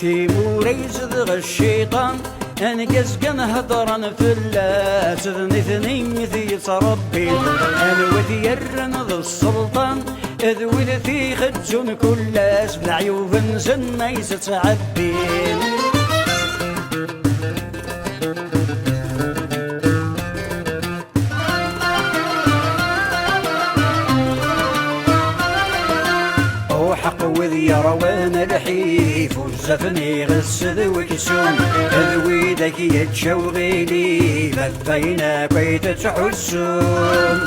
ثيمور يزدغ الشيطان انقز كان هضران في اللاس ذني ثنين ثيت ربي انا وثيرن ذا السلطان اذ وذي خدزون كلاس بالعيوب نزن ما يستعبين حق وذي روان الحيف والزفني غسد وكسوم ذوي ذاك يتشوغيلي بثينا بيت تحسون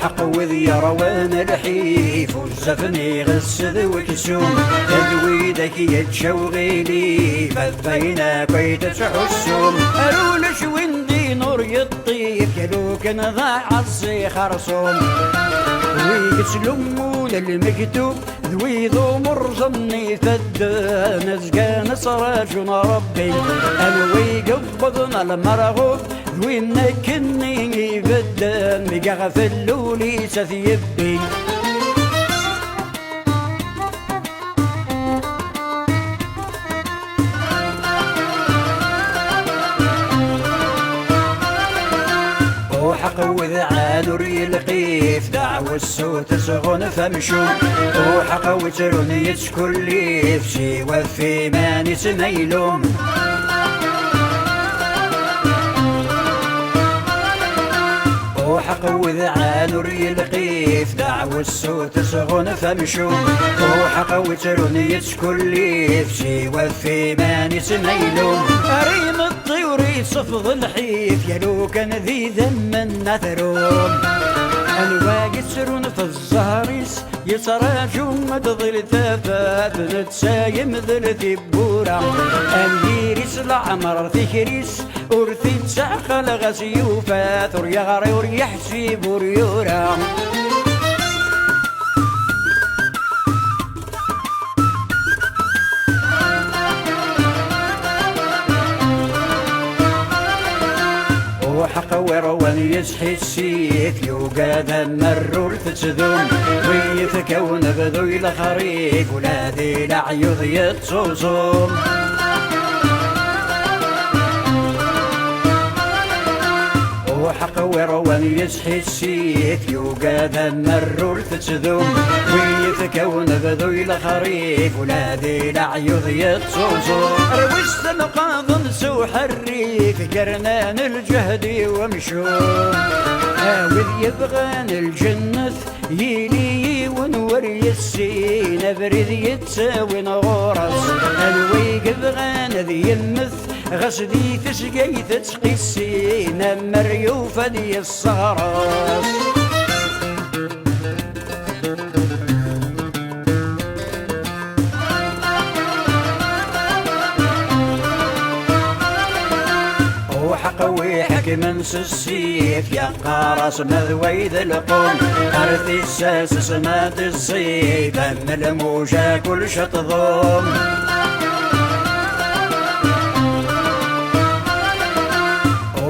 حق وذي روان الحيف والزفني غسد وكسوم ذوي ذاك يتشوغيلي بثينا بيت تحسون أرولش وندي نور يطيب كلو كان ضاع عصي خرصوم ويقتلمو للمكتوب ذوي ذو مرزني فدان نزقان صراجنا ربي انا ويقبضنا المرغوب ذوي نكني بدان مقاغ في اللولي سثيبي وحق وذعان ريلقيف دعوة السوت سغن فمشون وحق وترون يتكليف شي وفي ماني سميلوم وحق وذعان ريلقيف دعوة السوت سغن فمشون وحق وترون يتكليف شي وفي ماني سميلوم أريم الطيور يصفض الحيف يلو كان ذي ذم النثروم الواقي تسرون في الزهريس يتراجو مدظل ثافات نتسايم ذل ثبورا اليريس العمر ثكريس ورثي تسعقل غسيوفات وريغري وريحسي بوريورا وحق وروان يسحي السيف يوقاد مرور تتذوم ويتكون بذوي الخريف ولادي العيوض يتصوصوم وحق وروان يسحي السيف يوقاد مرور تتذوم ويتكون بذوي الخريف ولادي العيوض يتصوصوم روشت القاض نسوح الريف قرنان الجهد ومشوم وذ يبغان الجنة يلي ونوري السين بريد يتساوي غورس الوي يبغان ذي يمث غسدي تسقي تسقي السين مريوفة دي الصغرس وحق وحكم السيف يا قارص مذوي ذا القوم أرثي الساس سمات الصيف أن الموجة كل شطظوم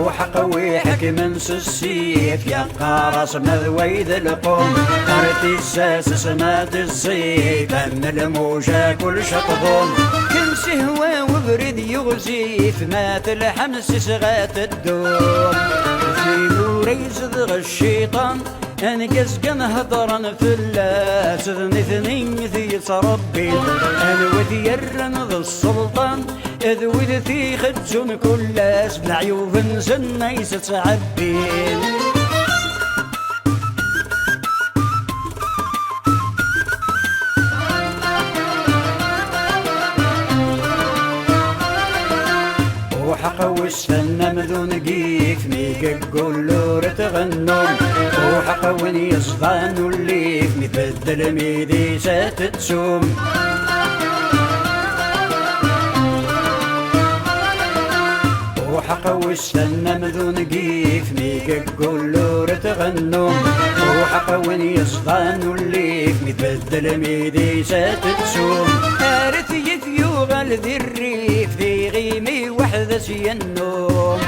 وحق وحكم السيف يا قارص مذوي ذا القوم أرثي الساس سمات الصيف أن الموجة كل شطظوم سهوى وبرد يغزيف مات الحمس سغات الدوم في نور يزدغ الشيطان انقز كان هضران في اللاس ذني ثنين ثيت ربي انا وثيرن ذا السلطان اذ وذي خدزون كلاس بالعيوب نزن ما يستعبين وحق وستنى مذون قيف ميك قولور تغنون وحق وين يصفان الليف مثل ميدي ستتسوم وحق وستنى مذون قيف ميك قولور تغنون وحق وين يصفان الليف مثل ميدي ستتسوم أرث يثيوغ ذي الريف ذي غيمي وحدة النوم